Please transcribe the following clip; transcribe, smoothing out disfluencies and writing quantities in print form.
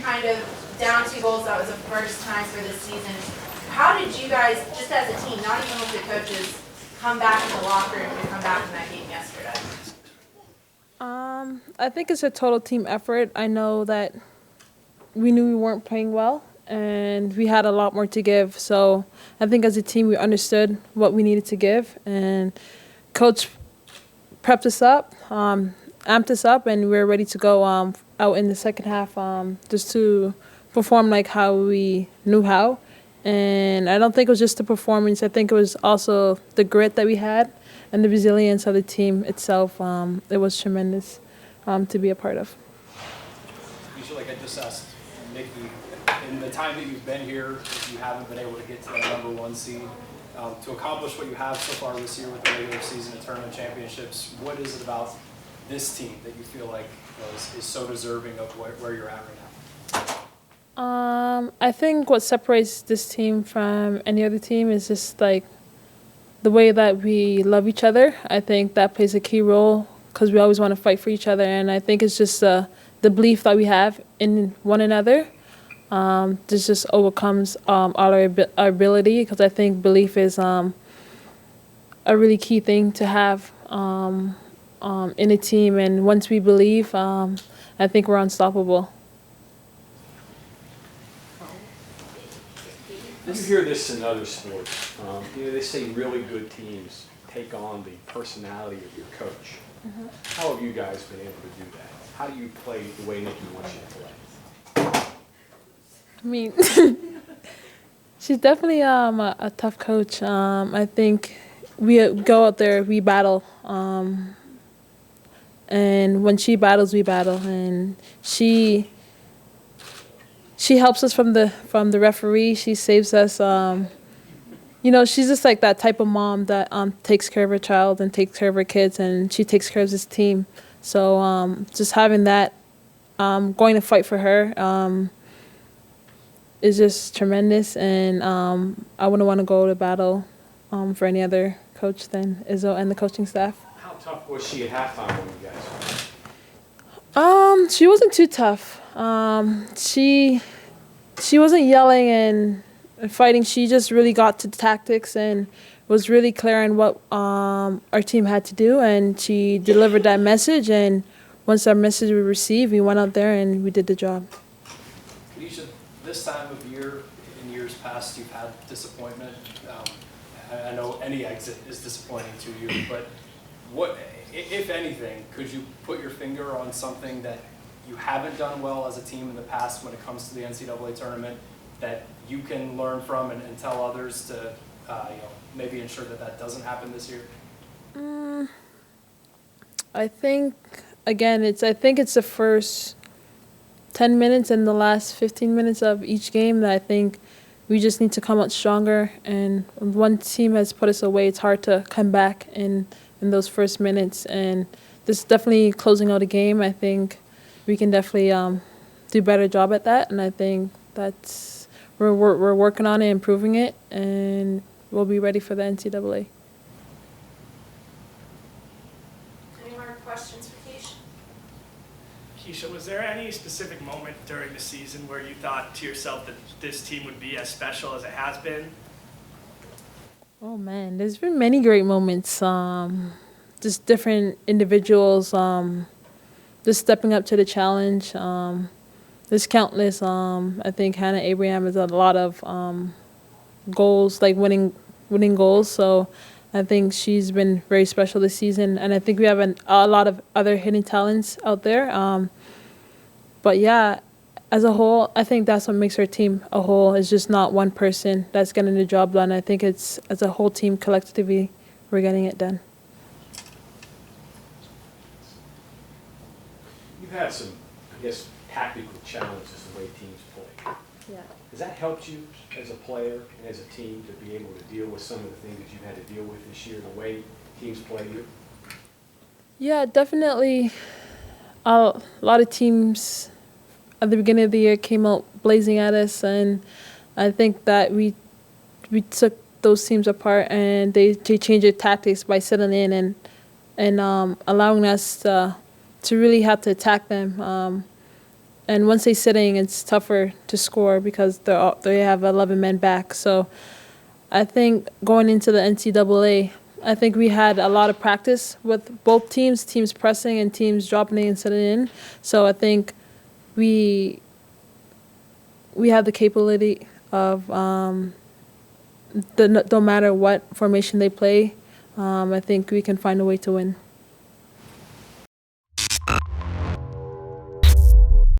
kind of down 2 goals. That was the first time for this season. How did you guys, just as a team, not even with your coaches, come back in the locker room and come back in that game yesterday? I think it's a total team effort. I know that we knew we weren't playing well, and we had a lot more to give. So I think as a team, we understood what we needed to give, and Coach prepped us up, amped us up, and we were ready to go out in the second half just to perform like how we knew how. And I don't think it was just the performance. I think it was also the grit that we had and the resilience of the team itself. It was tremendous to be a part of. You feel like I just asked Nikki, in the time that you've been here, you haven't been able to get to that #1 seed. To accomplish what you have so far this year with the regular season and tournament championships, what is it about this team that you feel like is so deserving of where you're at right now? I think what separates this team from any other team is just like the way that we love each other. I think that plays a key role because we always want to fight for each other, and I think it's just the belief that we have in one another. This just overcomes all our ability, because I think belief is a really key thing to have in a team, and once we believe, I think we're unstoppable. You hear this in other sports. They say really good teams take on the personality of your coach. Mm-hmm. How have you guys been able to do that? How do you play the way Nikki wants you to play? I mean, she's definitely a tough coach. I think we go out there, we battle, and when she battles, we battle, and she helps us from the referee. She saves us. She's just like that type of mom that takes care of her child and takes care of her kids, and she takes care of this team. So just having that, going to fight for her, is just tremendous, and I wouldn't want to go to battle for any other coach than Izzo and the coaching staff. How tough was she at halftime when you guys won? She wasn't too tough. She wasn't yelling and fighting. She just really got to the tactics and was really clear on what our team had to do, and she delivered that message. And once that message was received, we went out there and we did the job. Kadeisha, this time of year, in years past, you've had disappointment. I know any exit is disappointing to you, but what, if anything, could you put your finger on something that you haven't done well as a team in the past when it comes to the NCAA tournament that you can learn from and tell others to maybe ensure that doesn't happen this year? I think, again, it's the first 10 minutes and the last 15 minutes of each game that I think we just need to come out stronger. And one team has put us away, it's hard to come back in those first minutes. And this is definitely closing out a game. I think we can definitely do a better job at that. And I think that's we're working on it, improving it, and we'll be ready for the NCAA. Any more questions for Keisha? Keisha, was there any specific moment during the season where you thought to yourself that this team would be as special as it has been? Oh man, there's been many great moments. Just different individuals, just stepping up to the challenge. There's countless. I think Hannah Abraham has a lot of goals, like winning goals. So I think she's been very special this season, and I think we have a lot of other hidden talents out there. But yeah, as a whole, I think that's what makes our team a whole. It's just not one person that's getting the job done. I think it's as a whole team, collectively, we're getting it done. You've had some, I guess, tactical challenges the way teams play. Yeah. Has that helped you as a player and as a team to be able to deal with some of the things that you've had to deal with this year, the way teams play you? Yeah, definitely. A lot of teams at the beginning of the year came out blazing at us, and I think that we took those teams apart, and they changed their tactics by settling in and allowing us to really have to attack them. and once they're sitting, it's tougher to score because they have 11 men back. So I think going into the NCAA, I think we had a lot of practice with both teams pressing and teams dropping in and sitting in. So I think we have the capability of, no matter what formation they play, I think we can find a way to win.